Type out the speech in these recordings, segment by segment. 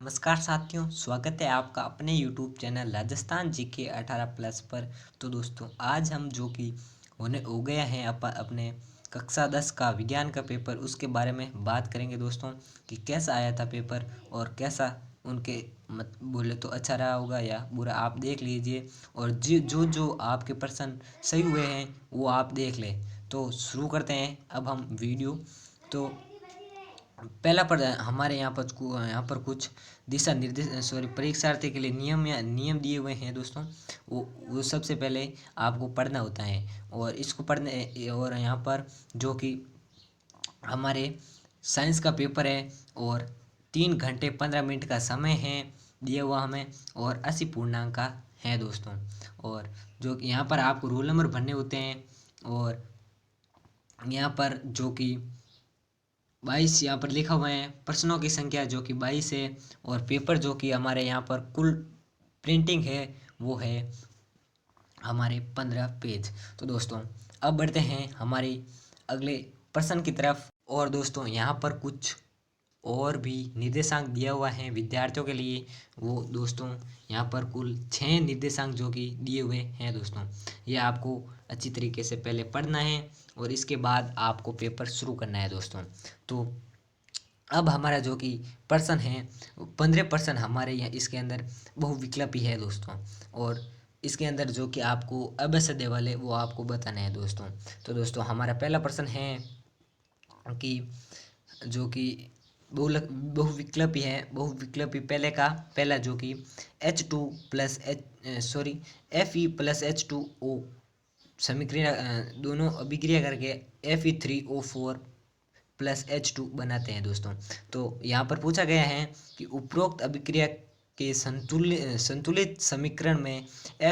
नमस्कार साथियों, स्वागत है आपका अपने YouTube चैनल राजस्थान जीके 18+ पर। तो दोस्तों, आज हम जो कि होने हो गया है अपने कक्षा 10 का विज्ञान का पेपर, उसके बारे में बात करेंगे दोस्तों कि कैसा आया था पेपर और कैसा उनके मत बोले तो अच्छा रहा होगा या बुरा, आप देख लीजिए। और जो जो आपके प्रश्न सही हुए हैं वो आप देख लें। तो शुरू करते हैं अब हम वीडियो। तो पहला पर हमारे यहाँ पर कुछ दिशा निर्देश सॉरी परीक्षार्थी के लिए नियम या नियम दिए हुए हैं दोस्तों। वो सबसे पहले आपको पढ़ना होता है और इसको पढ़ने और यहाँ पर जो कि हमारे साइंस का पेपर है और 3 घंटे 15 मिनट का समय है दिया हुआ हमें और 80 पूर्णांक का है दोस्तों। और जो कि यहाँ पर आपको रोल नंबर भरने होते हैं और यहाँ पर जो कि 22 यहाँ पर लिखा हुआ है, प्रश्नों की संख्या जो कि 22 है और पेपर जो कि हमारे यहाँ पर कुल प्रिंटिंग है वो है हमारे 15 पेज। तो दोस्तों, अब बढ़ते हैं हमारे अगले प्रश्न की तरफ। और दोस्तों, यहाँ पर कुछ और भी निर्देशांक दिया हुआ है विद्यार्थियों के लिए। वो दोस्तों, यहाँ पर कुल 6 निर्देशांक जो कि दिए हुए हैं दोस्तों। ये आपको अच्छी तरीके से पहले पढ़ना है और इसके बाद आपको पेपर शुरू करना है दोस्तों। तो अब हमारा जो कि प्रश्न है 15 प्रश्न हमारे यहाँ इसके अंदर बहुविकल्पी है दोस्तों। और इसके अंदर जो कि आपको अभ्यसद्य वाले वो आपको बताना है दोस्तों। तो दोस्तों, हमारा पहला प्रश्न है कि जो कि बहुविकल्पी है। बहुविकल्पी पहला जो कि Fe+H2O समीकरण दोनों अभिक्रिया करके Fe3O4+H2 बनाते हैं दोस्तों। तो यहाँ पर पूछा गया है कि उपरोक्त अभिक्रिया के संतुलित समीकरण में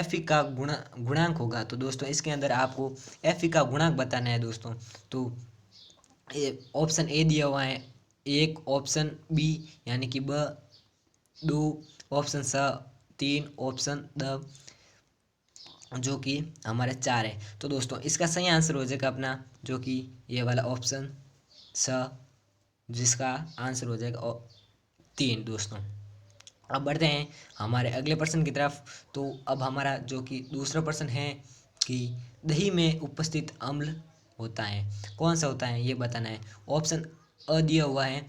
Fe का गुणांक होगा। तो दोस्तों, इसके अंदर आपको Fe का गुणांक बताना है दोस्तों। तो ऑप्शन ए दिया हुआ है 1, ऑप्शन बी यानी कि ब 2, ऑप्शन स 3, ऑप्शन द जो कि हमारे 4 है। तो दोस्तों, इसका सही आंसर हो जाएगा अपना जो कि ये वाला ऑप्शन स, जिसका आंसर हो जाएगा 3 दोस्तों। अब बढ़ते हैं हमारे अगले प्रश्न की तरफ। तो अब हमारा जो कि दूसरा प्रश्न है कि दही में उपस्थित अम्ल होता है, कौन सा होता है ये बताना है। ऑप्शन अ दिया हुआ है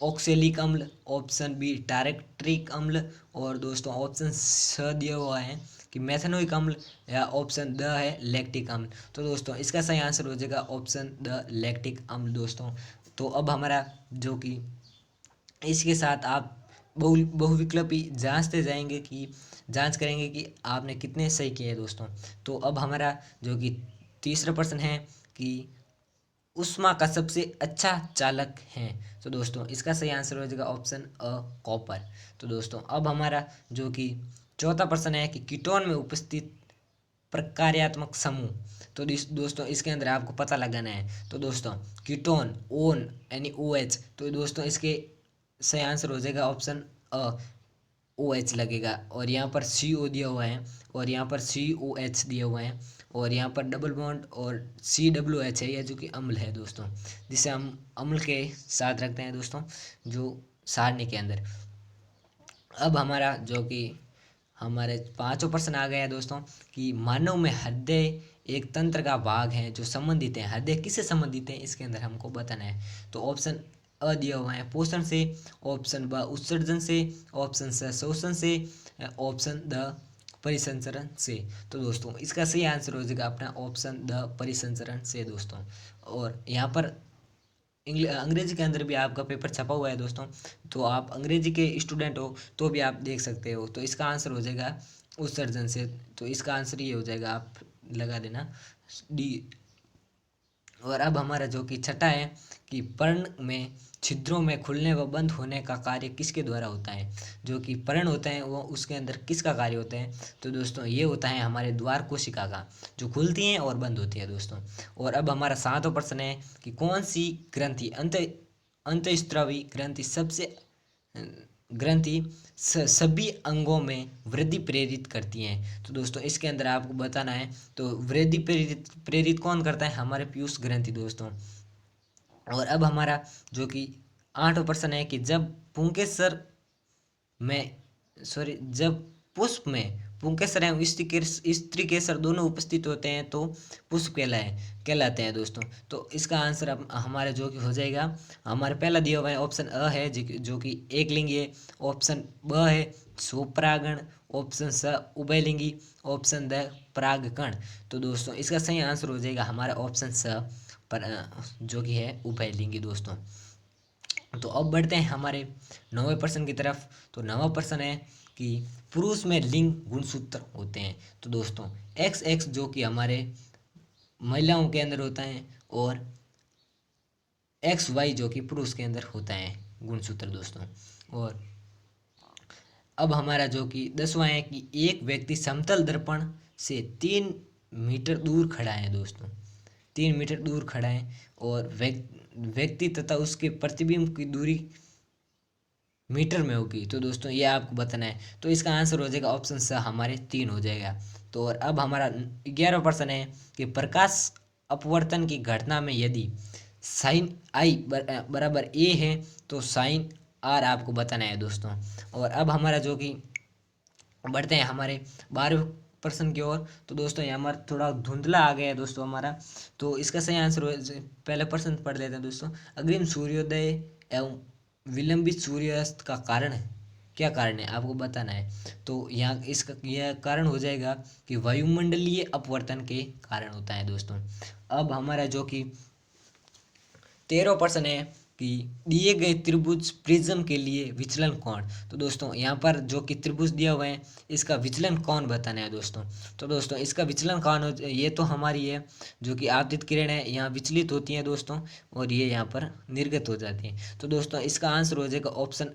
ऑक्सेलिक अम्ल, ऑप्शन बी टारेट्रिक अम्ल और दोस्तों ऑप्शन स दिया हुआ है कि मेथनोइक अम्ल या ऑप्शन द है लैक्टिक अम्ल। तो दोस्तों, इसका सही आंसर हो जाएगा ऑप्शन द लैक्टिक अम्ल दोस्तों। तो अब हमारा जो कि इसके साथ आप बहुविकल्पी जांच करेंगे कि आपने कितने सही किए हैं दोस्तों। तो अब हमारा जो कि तीसरा प्रश्न है कि ऊष्मा का सबसे अच्छा चालक है। तो दोस्तों, इसका सही आंसर हो जाएगा ऑप्शन अ कॉपर। तो दोस्तों, अब हमारा जो कि चौथा प्रश्न है कि कीटोन में उपस्थित प्रकार्यात्मक समूह। तो दोस्तों, इसके अंदर आपको पता लगाना है। तो दोस्तों, कीटोन ओन यानी ओ एच। तो दोस्तों, इसके सही आंसर हो जाएगा ऑप्शन अ ओ एच लगेगा। और यहाँ पर सी ओ दिया हुआ है और यहाँ पर सी ओ एच दिया हुआ है और यहाँ पर डबल बॉन्ड और सी डब्ल्यू एच है, यह जो कि अम्ल है दोस्तों, जिसे हम अम्ल के साथ रखते हैं दोस्तों जो सारणी के अंदर। अब हमारा जो कि हमारे पांचों प्रश्न आ गया है दोस्तों कि मानव में हृदय एक तंत्र का भाग है जो संबंधित है। हृदय किससे संबंधित है इसके अंदर हमको बताना है। तो ऑप्शन अ दिया हुआ है पोषण से, ऑप्शन ब उत्सर्जन से, ऑप्शन स शोषण से, ऑप्शन द परिसंचरण से। तो दोस्तों, इसका सही आंसर हो जाएगा अपना ऑप्शन द परिसंचरण से दोस्तों। और यहाँ पर अंग्रेजी के अंदर भी आपका पेपर छपा हुआ है दोस्तों। तो आप अंग्रेजी के स्टूडेंट हो तो भी आप देख सकते हो। तो इसका आंसर हो जाएगा उत्सर्जन से। तो इसका आंसर ये हो जाएगा, आप लगा देना डी। और अब हमारा जो कि छठा है कि पर्ण में छिद्रों में खुलने व बंद होने का कार्य किसके द्वारा होता है। जो कि पर्ण होता है वो उसके अंदर किसका कार्य होता है। तो दोस्तों, ये होता है हमारे द्वार कोशिका का, जो खुलती हैं और बंद होती है दोस्तों। और अब हमारा सातवां प्रश्न है कि कौन सी ग्रंथि अंतःस्रावी ग्रंथि सभी अंगों में वृद्धि प्रेरित करती हैं। तो दोस्तों, इसके अंदर आपको बताना है। तो वृद्धि प्रेरित प्रेरित कौन करता है, हमारे पीयूष ग्रंथि दोस्तों। और अब हमारा जो कि आठवां प्रश्न है कि जब पुंकेसर में सॉरी जब पुष्प में पुंकेसर एवं स्त्री केसर दोनों उपस्थित होते हैं तो पुष्प कहलाते हैं दोस्तों। तो इसका आंसर अब हमारा जो कि हो जाएगा, हमारे पहला दिया हुआ है ऑप्शन अ है जो कि एक लिंगी, ऑप्शन ब है स्वपरागण, ऑप्शन स उभयलिंगी, ऑप्शन द परागकण। तो दोस्तों इसका सही आंसर हो जाएगा हमारा ऑप्शन स पर जो कि है उभयलिंगी दोस्तों। तो अब बढ़ते हैं हमारे 9वें प्रश्न की तरफ। तो 9वां प्रश्न है कि पुरुष में लिंग गुणसूत्र होते हैं। तो दोस्तों एक्स एक्स जो कि हमारे महिलाओं के अंदर होता है और एक्स वाई जो कि पुरुष के अंदर होता है गुणसूत्र दोस्तों। और अब हमारा जो कि 10वां है कि एक व्यक्ति समतल दर्पण से 3 मीटर दूर खड़ा है दोस्तों, 3 मीटर दूर खड़ा है और व्यक्ति तथा उसके प्रतिबिंब की दूरी मीटर में होगी। तो दोस्तों ये आपको बताना है। तो इसका आंसर हो जाएगा ऑप्शन स हमारे 3 हो जाएगा। तो और अब हमारा 11वां प्रश्न है कि प्रकाश अपवर्तन की घटना में यदि साइन आई बराबर ए है तो साइन आर आपको बताना है दोस्तों। और अब हमारा जो कि बढ़ते हैं हमारे 12वें प्रश्न की ओर। तो दोस्तों ये हमारा थोड़ा धुंधला आ गया है दोस्तों हमारा। तो इसका सही आंसर पहले प्रश्न पढ़ लेते हैं दोस्तों। अग्रिम सूर्योदय एवं विलंबित सूर्यास्त का कारण है, क्या कारण है आपको बताना है। तो यहाँ इसका यह कारण हो जाएगा कि वायुमंडलीय अपवर्तन के कारण होता है दोस्तों। अब हमारा जो कि 13वां प्रश्न है कि दिए गए त्रिभुज प्रिज्म के लिए विचलन कोण। तो दोस्तों यहाँ पर जो कि त्रिभुज दिया हुआ है इसका विचलन कोण बताना है दोस्तों। तो दोस्तों इसका विचलन कोण ये तो हमारी है जो कि आपतित किरण है यहाँ विचलित होती है दोस्तों और ये यहाँ पर निर्गत हो जाती है। तो दोस्तों इसका आंसर हो जाएगा ऑप्शन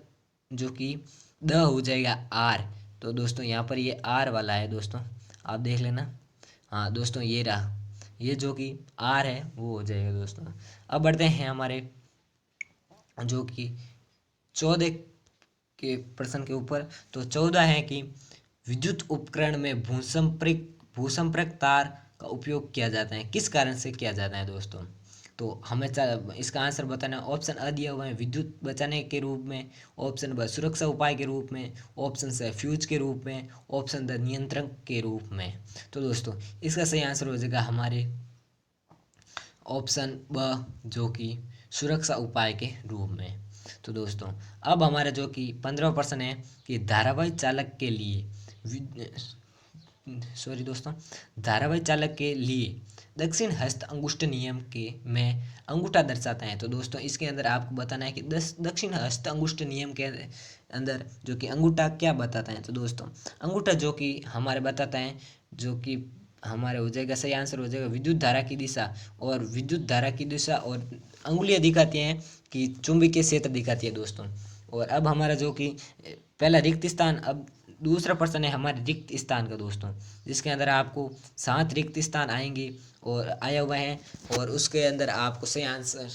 जो कि द हो जाएगा आर। तो दोस्तों यहाँ पर ये आर वाला है दोस्तों, आप देख लेना। हाँ दोस्तों ये रहा, ये जो कि आर है वो हो जाएगा दोस्तों। अब बढ़ते हैं हमारे जो कि 14 के प्रश्न के ऊपर। तो 14 है कि विद्युत उपकरण में भूसंपर्क तार का उपयोग किया जाता है, किस कारण से किया जाता है दोस्तों। तो हमें इसका आंसर बताना है। ऑप्शन अ दिया हुआ है विद्युत बचाने के रूप में, ऑप्शन ब सुरक्षा उपाय के रूप में, ऑप्शन स फ्यूज के रूप में, ऑप्शन द नियंत्रण के रूप में। तो दोस्तों इसका सही आंसर हो जाएगा हमारे ऑप्शन ब जो कि सुरक्षा उपाय के रूप में। तो दोस्तों अब हमारा जो कि 15वां प्रश्न है कि धारावाहिक चालक के लिए सॉरी दोस्तों धारावाहिक चालक के लिए दक्षिण हस्त अंगुष्ठ नियम के में अंगूठा दर्शाता है। तो दोस्तों इसके अंदर आपको बताना है कि दक्षिण हस्त अंगुष्ठ नियम के अंदर जो कि अंगूठा क्या बताता है। तो दोस्तों अंगूठा जो कि हमारे बताता है जो कि हमारे हो जाएगा, सही आंसर हो जाएगा विद्युत धारा की दिशा। और विद्युत धारा की दिशा और अंगुलियां दिखाती हैं कि चुंबकीय क्षेत्र दिखाती है दोस्तों। और अब हमारा जो कि पहला रिक्त स्थान, अब दूसरा प्रश्न है हमारे रिक्त स्थान का दोस्तों, जिसके अंदर आपको 7 रिक्त स्थान आएंगे और आया हुआ है और उसके अंदर आपको सही आंसर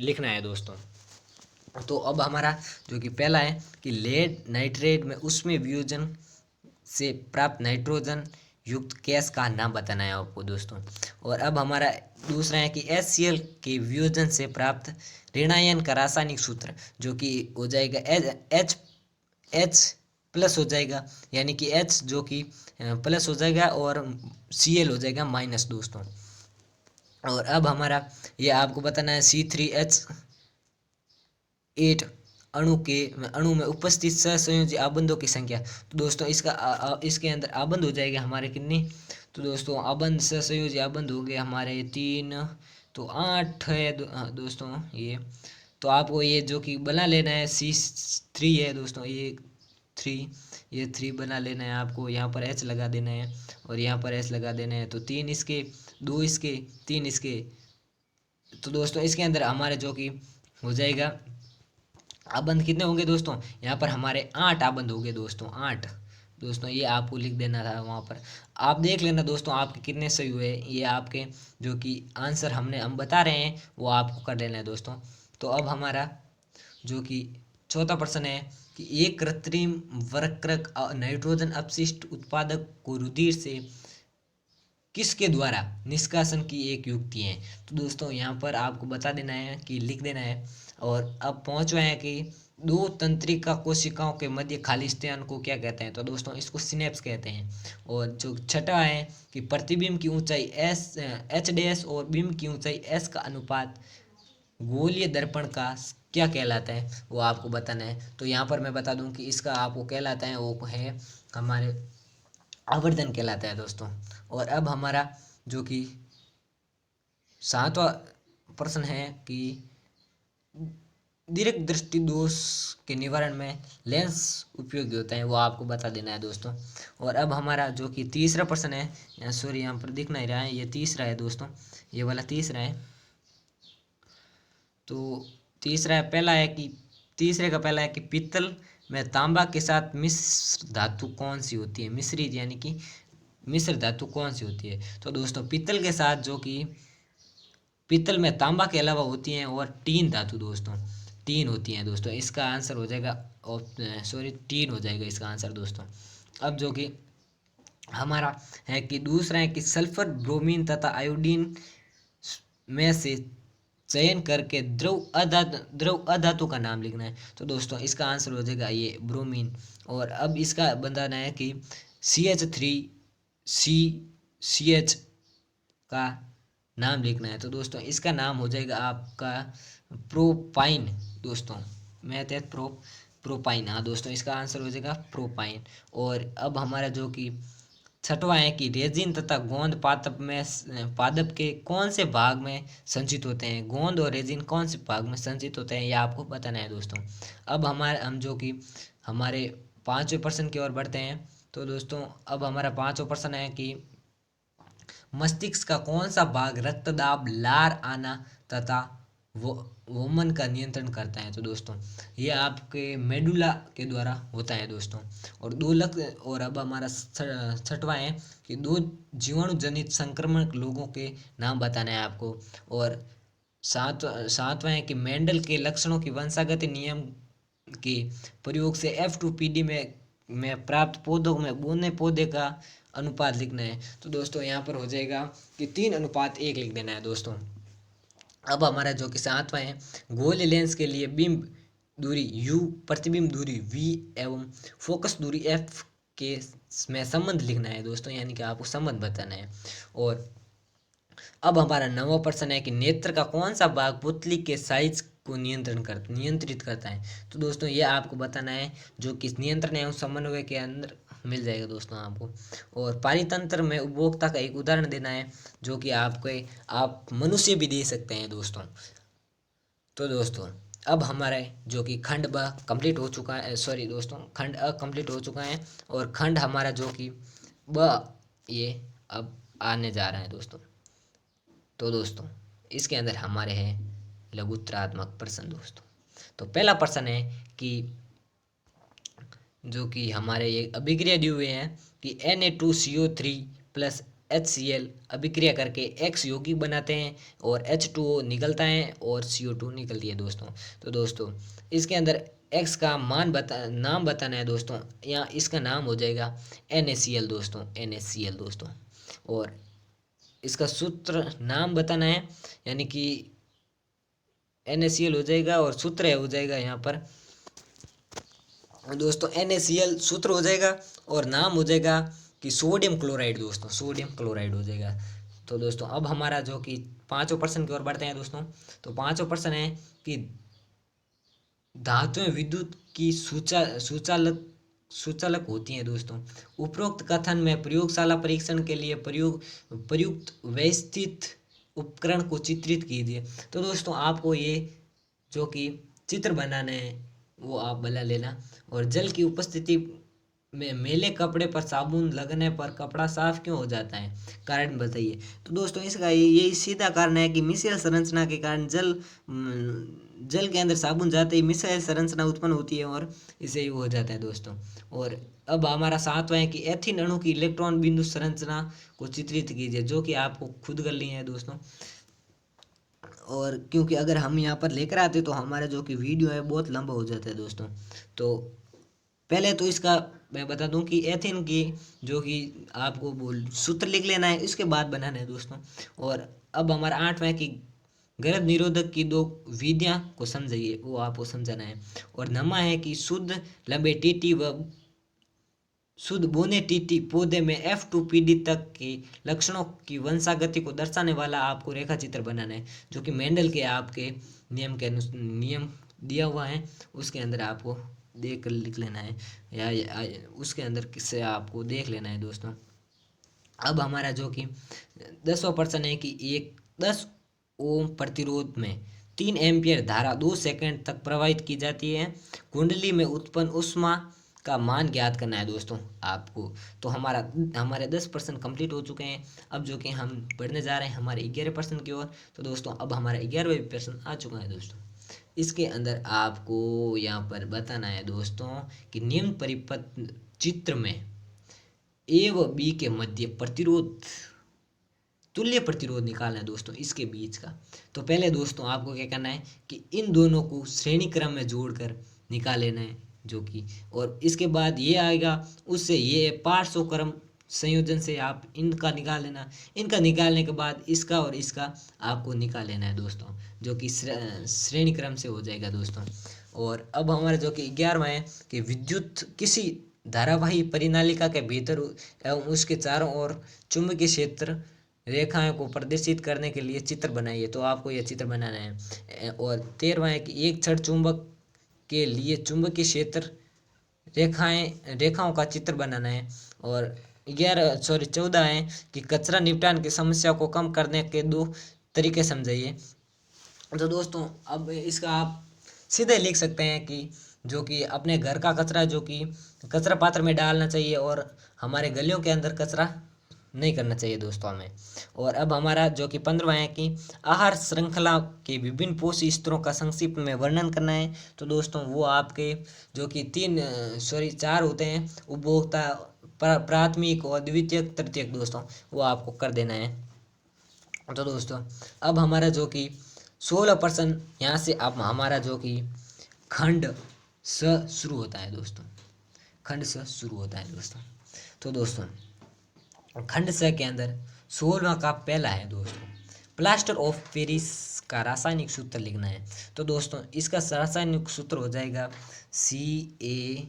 लिखना है दोस्तों। तो अब हमारा जो कि पहला है कि लेड नाइट्रेट में उसमें वियोजन से प्राप्त नाइट्रोजन युक्त गैस का नाम बताना है आपको दोस्तों। और अब हमारा दूसरा है कि HCl के वियोजन से प्राप्त ऋणायन का रासायनिक सूत्र जो कि हो जाएगा H प्लस हो जाएगा, यानी कि H जो कि प्लस हो जाएगा और Cl हो जाएगा माइनस दोस्तों। और अब हमारा ये आपको बताना है C3H8 अणु में उपस्थित सहसंयोजी आबंधों की संख्या। तो दोस्तों इसके अंदर आबंध हो जाएगा हमारे कितने। तो दोस्तों आबंध सहसंयोजी आबंध हो गए हमारे 3, तो 8 है दोस्तों ये। तो आपको ये जो कि बना लेना है C3 है दोस्तों, ये 3, ये 3 बना लेना है आपको। यहाँ पर H लगा देना है और यहाँ पर H लगा देना है। तो 3 इसके, 2 इसके, 3 इसके। तो दोस्तों इसके अंदर हमारे जो कि हो जाएगा आबंध कितने होंगे दोस्तों, यहाँ पर हमारे 8 आबंध होंगे दोस्तों, 8 दोस्तों। ये आपको लिख देना था वहाँ पर, आप देख लेना दोस्तों आपके कितने सही हुए। ये आपके जो कि आंसर हम बता रहे हैं वो आपको कर लेना है दोस्तों। तो अब हमारा जो कि चौथा प्रश्न है कि एक कृत्रिम वक्रक नाइट्रोजन अपशिष्ट उत्पादक को रुधिर से किसके द्वारा निष्कासन की एक युक्ति है। तो दोस्तों यहाँ पर आपको बता देना है कि लिख देना है। और अब पहुँच गए हैं कि दो तंत्रिका कोशिकाओं के मध्य खाली स्थान को क्या कहते हैं? तो दोस्तों इसको सिनेप्स कहते हैं। और जो छठा है कि प्रतिबिंब की ऊंचाई एच डैश और बिंब की ऊंचाई एस का अनुपात गोलीय दर्पण का क्या कहलाता है, वो आपको बताना है। तो यहाँ पर मैं बता दूं कि इसका आपको कहलाता है, वो है हमारे आवर्धन कहलाता है दोस्तों। और अब हमारा जो कि 7वां प्रश्न है कि दीर्घ दृष्टि दोष के निवारण में लेंस उपयोगी होता है, वो आपको बता देना है दोस्तों। और अब हमारा जो कि तीसरा प्रश्न है, सॉरी यहाँ पर दिख नहीं रहा है, ये तीसरा है दोस्तों, ये वाला तीसरा है। तो तीसरा है, पहला है कि तीसरे का पहला है कि पीतल में तांबा के साथ मिश्र धातु कौन सी होती है? मिश्रित यानी कि मिश्र धातु कौन सी होती है? तो दोस्तों पीतल के साथ जो कि पीतल में तांबा के अलावा होती हैं और टीन धातु दोस्तों, तीन होती हैं दोस्तों। इसका आंसर हो जाएगा सॉरी टीन हो जाएगा इसका आंसर दोस्तों। अब जो कि हमारा है कि दूसरा है कि सल्फर ब्रोमीन तथा आयोडीन में से चयन करके द्रव अधातु का नाम लिखना है। तो दोस्तों इसका आंसर हो जाएगा ये ब्रोमीन। और अब इसका बताना है कि CH3CCH का नाम लिखना है। तो दोस्तों इसका नाम हो जाएगा आपका प्रोपाइन दोस्तों, मैं प्रोपाइन, हाँ दोस्तों इसका आंसर हो जाएगा प्रोपाइन। और अब हमारा जो कि छठवां है कि रेजिन तथा गोंद पादप के कौन से भाग में संचित होते हैं? गोंद और रेजिन कौन से भाग में संचित होते हैं, ये आपको बताना है दोस्तों। अब हम जो कि हमारे पांचवें प्रश्न की ओर बढ़ते हैं। तो दोस्तों अब हमारा पांचवा प्रश्न है कि मस्तिष्क का कौन सा भाग रक्तदाब, लार आना तथा वोमन का नियंत्रण करता है? तो दोस्तों ये आपके मेडुला के द्वारा होता है दोस्तों। और और अब हमारा छठवां है कि दो जीवाणु जनित संक्रमण लोगों के नाम बताना है आपको। और सातवां है कि मेंडल के लक्षणों की वंशागत नियम के प्रयोग से F2PD में प्राप्त पौधों में बोने पौधे का अनुपात लिखना है। तो दोस्तों यहाँ पर हो जाएगा कि 3:1 लिख देना है दोस्तों। अब हमारा जो कि सातवां है, गोल लेंस के लिए बिंब दूरी u, प्रतिबिंब दूरी v एवं फोकस दूरी f के में संबंध लिखना है दोस्तों, यानी कि आपको संबंध बताना है। और अब हमारा 9वां प्रश्न है कि नेत्र का कौन सा भाग पुतली के साइज को नियंत्रित करता है? तो दोस्तों ये आपको बताना है, जो कि नियंत्रण एवं समन्वय के अंदर मिल जाएगा दोस्तों आपको। और पारितंत्र में उपभोक्ता का एक उदाहरण देना है, जो कि आप मनुष्य भी दे सकते हैं दोस्तों। तो दोस्तों अब हमारे जो कि खंड ब कंप्लीट हो चुका है, सॉरी दोस्तों खंड अ कंप्लीट हो चुका है, और खंड हमारा जो कि ब ये अब आने जा रहा है दोस्तों। तो दोस्तों इसके अंदर हमारे हैं लघुत्तरात्मक प्रश्न दोस्तों। तो पहला प्रश्न है कि जो कि हमारे ये अभिक्रिया दिए हुए हैं कि Na2CO3 प्लस HCl अभिक्रिया करके X यौगिक बनाते हैं और H2O निकलता है और CO2 निकलती है दोस्तों। तो दोस्तों इसके अंदर X का नाम बताना है दोस्तों, यहाँ इसका नाम हो जाएगा NaCl दोस्तों, NaCl दोस्तों। और इसका सूत्र नाम बताना है, यानी कि NaCl हो जाएगा और सूत्र हो जाएगा यहाँ पर दोस्तों NaCl सूत्र हो जाएगा और नाम हो जाएगा कि सोडियम क्लोराइड दोस्तों, सोडियम क्लोराइड हो जाएगा। तो दोस्तों अब हमारा जो कि पांचवें प्रश्न की ओर बढ़ते हैं दोस्तों। तो पांचवा प्रश्न है कि धातुएं विद्युत की सूचालक होती हैं दोस्तों। उपरोक्त कथन में प्रयोगशाला परीक्षण के लिए प्रयुक्त व्यवस्थित उपकरण को चित्रित कीजिए। तो दोस्तों आपको ये जो कि चित्र बनाना है वो आप बना लेना। और जल की उपस्थिति में मैले कपड़े पर साबुन लगने पर कपड़ा साफ क्यों हो जाता है, कारण बताइए। तो दोस्तों इसका यही सीधा कारण है कि मिश्रित संरचना के कारण जल के अंदर साबुन जाते ही मिश्रित संरचना उत्पन्न होती है और इसे ही हो जाता है दोस्तों। और अब हमारा सातवां है कि एथिन अणु की इलेक्ट्रॉन बिंदु संरचना को चित्रित कीजिए, जो कि आपको खुद कर ली है दोस्तों। और क्योंकि अगर हम यहाँ पर लेकर आते तो हमारा जो कि वीडियो है बहुत लंबा हो जाता है दोस्तों। तो पहले तो इसका मैं बता दूं कि एथिन की जो कि आपको सूत्र लिख लेना है, इसके बाद बनाना है दोस्तों। और अब हमारा आठवां है कि गर्भ निरोधक की दो विधियां को समझिए, वो आपको समझाना है। और नमा है कि शुद्ध लंबे टीटी व शुद्ध बोने टीटी पौधे में F2PD तक के लक्षणों की वंशागति को दर्शाने वाला आपको रेखा चित्र बनाना है, जो कि मेंडल के आपके नियम दिया हुआ है, उसके अंदर आपको देख कर लिख लेना है, या उसके अंदर किससे आपको देख लेना है दोस्तों। अब हमारा जो कि 10वां प्रश्न है कि एक 10 ओम प्रतिरोध में 3 एम्पियर धारा 2 सेकंड तक प्रवाहित की जाती है, कुंडली में उत्पन्न ऊष्मा का मान ज्ञात करना है दोस्तों आपको। तो हमारे 10% कंप्लीट हो चुके हैं। अब जो कि हम पढ़ने जा रहे हैं हमारे 11% की ओर। तो दोस्तों अब हमारा 11वां प्रश्न आ चुका है दोस्तों। इसके अंदर आपको यहाँ पर बताना है दोस्तों कि निम्न परिपथ चित्र में ए व बी के मध्य प्रतिरोध, तुल्य प्रतिरोध निकालना है दोस्तों इसके बीच का। तो पहले दोस्तों आपको क्या करना है कि इन दोनों को श्रेणी क्रम में जोड़कर निकाल लेना है, जो कि और इसके बाद ये आएगा, उससे ये पार्श्व क्रम संयोजन से आप इनका निकाल लेना। इनका निकालने के बाद इसका और इसका आपको निकाल लेना है दोस्तों, जो कि श्रेणी क्रम से हो जाएगा दोस्तों। और अब हमारा जो कि 11वां है कि विद्युत किसी धारावाही परिनालिका के भीतर एवं उसके चारों ओर चुंबकीय क्षेत्र रेखाओं को प्रदर्शित करने के लिए चित्र बनाइए। तो आपको यह चित्र बनाना है। और 13वां है कि एक छड़ चुंबक के लिए चुंबकीय क्षेत्र रेखाओं का चित्र बनाना है। और 14 है कि कचरा निपटान की समस्या को कम करने के 2 तरीके समझाइए। तो दोस्तों अब इसका आप सीधे लिख सकते हैं कि जो कि अपने घर का कचरा जो कि कचरा पात्र में डालना चाहिए, और हमारे गलियों के अंदर कचरा नहीं करना चाहिए दोस्तों हमें। और अब हमारा जो कि 15वां है कि आहार श्रृंखला के विभिन्न पोषक स्तरों का संक्षिप्त में वर्णन करना है। तो दोस्तों वो आपके जो कि 4 होते हैं, उपभोक्ता, प्राथमिक और द्वितीयक तृतीयक दोस्तों, वो आपको कर देना है। तो दोस्तों अब हमारा जो कि 16% यहाँ से अब हमारा जो कि खंड स शुरू होता है दोस्तों, खंड स शुरू होता है दोस्तों। तो दोस्तों खंड स के अंदर 16वां का पहला है दोस्तों, प्लास्टर ऑफ पेरिस का रासायनिक सूत्र लिखना है। तो दोस्तों इसका रासायनिक सूत्र हो जाएगा Ca,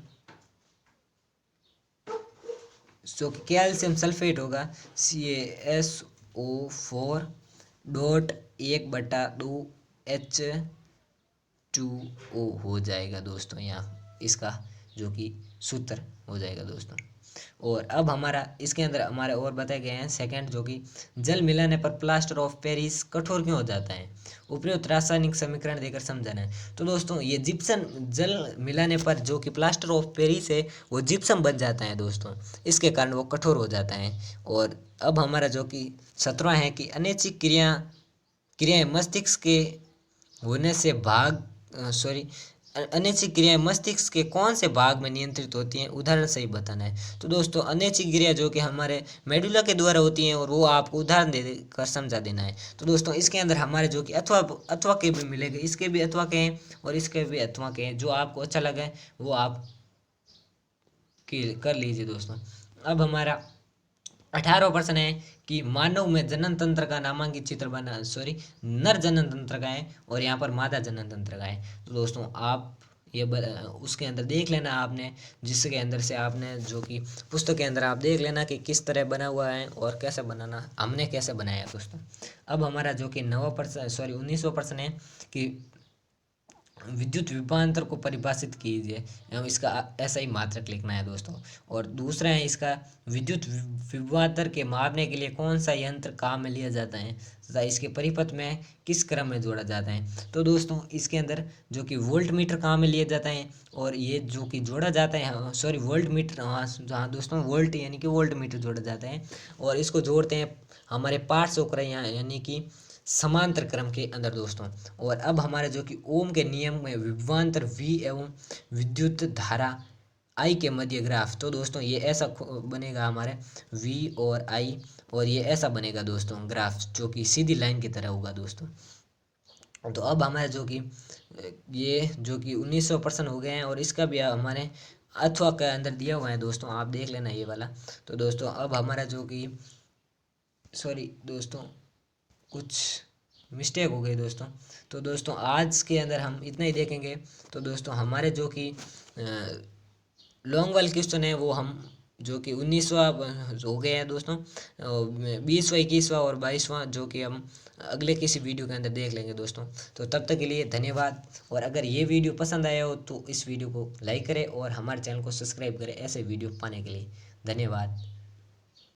जो कि कैल्शियम सल्फेट होगा CaSO4 डॉट 1/2H2O हो जाएगा दोस्तों, यहाँ इसका जो कि सूत्र हो जाएगा दोस्तों। और अब हमारा इसके अंदर हमारे और बताए गए हैं सेकंड, जो कि जल मिलाने पर प्लास्टर ऑफ पेरिस कठोर क्यों हो जाता है, उपयुक्त रासायनिक समीकरण देकर समझाना है। तो दोस्तों ये जिप्सम, जल मिलाने पर जो कि प्लास्टर ऑफ पेरिस है वो जिप्सम बन जाता है दोस्तों, इसके कारण वो कठोर हो जाता है। और अब हमारा जो कि 17वां है कि अनैच्छिक क्रियाएं मस्तिष्क के होने से अनैच्छिक क्रियाएं मस्तिष्क के कौन से भाग में नियंत्रित होती हैं, उदाहरण सही बताना है। तो दोस्तों अनैच्छिक क्रिया जो कि हमारे मेडुला के द्वारा होती हैं, और वो आपको उदाहरण दे कर समझा देना है। तो दोस्तों इसके अंदर हमारे जो कि अथवा के भी मिलेंगे, इसके भी अथवा के हैं और इसके भी अथवा के हैं, जो आपको अच्छा लगे वो आप कर लीजिए दोस्तों। अब हमारा 18वां प्रश्न है कि मानव में जनन तंत्र का नामांकित चित्र बना, नर जनन तंत्र का है और यहाँ पर मादा जनन तंत्र का है। तो दोस्तों आप ये उसके अंदर देख लेना आपने, जिसके अंदर से आपने जो कि पुस्तक के अंदर आप देख लेना कि किस तरह बना हुआ है और कैसे बनाना, हमने कैसे बनाया दोस्तों। अब हमारा जो कि 19वां प्रश्न है कि विद्युत विभवांतर को परिभाषित कीजिए एवं इसका ऐसा ही मात्रक लिखना है दोस्तों। और दूसरा है इसका विद्युत विभवांतर के मापने के लिए कौन सा यंत्र काम में लिया जाता है तथा इसके परिपथ में किस क्रम में जोड़ा जाता है। तो दोस्तों इसके अंदर जो कि वोल्ट मीटर काम में लिया जाता है, और ये जो कि जोड़ा जाता है वोल्ट मीटर, हाँ दोस्तों वोल्ट यानी कि वोल्ट मीटर जोड़ा जाता है, और इसको जोड़ते हैं हमारे पार्श्व क्रम यानी कि समांतर क्रम के अंदर दोस्तों। और अब हमारे जो कि ओम के नियम में विभवांतर V एवं विद्युत धारा I के मध्य ग्राफ। तो दोस्तों ये ऐसा बनेगा हमारे V और I, और ये ऐसा बनेगा दोस्तों ग्राफ, जो कि सीधी लाइन की तरह होगा दोस्तों। तो अब हमारे जो कि ये जो कि 1900 प्रश्न हो गए हैं, और इसका भी हमारे अथवा के अंदर दिया हुआ है दोस्तों, आप देख लेना ये वाला। तो दोस्तों अब हमारा जो कि दोस्तों कुछ मिस्टेक हो गई दोस्तों। तो दोस्तों आज के अंदर हम इतना ही देखेंगे। तो दोस्तों हमारे जो कि लॉन्ग वाले क्वेश्चन है वो हम जो कि 19वां हो गया है दोस्तों, 20वां 21वां और 22वां जो कि हम अगले किसी वीडियो के अंदर देख लेंगे दोस्तों। तो तब तक के लिए धन्यवाद। और अगर ये वीडियो पसंद आया हो तो इस वीडियो को लाइक करें और हमारे चैनल को सब्सक्राइब करें ऐसे वीडियो पाने के लिए। धन्यवाद।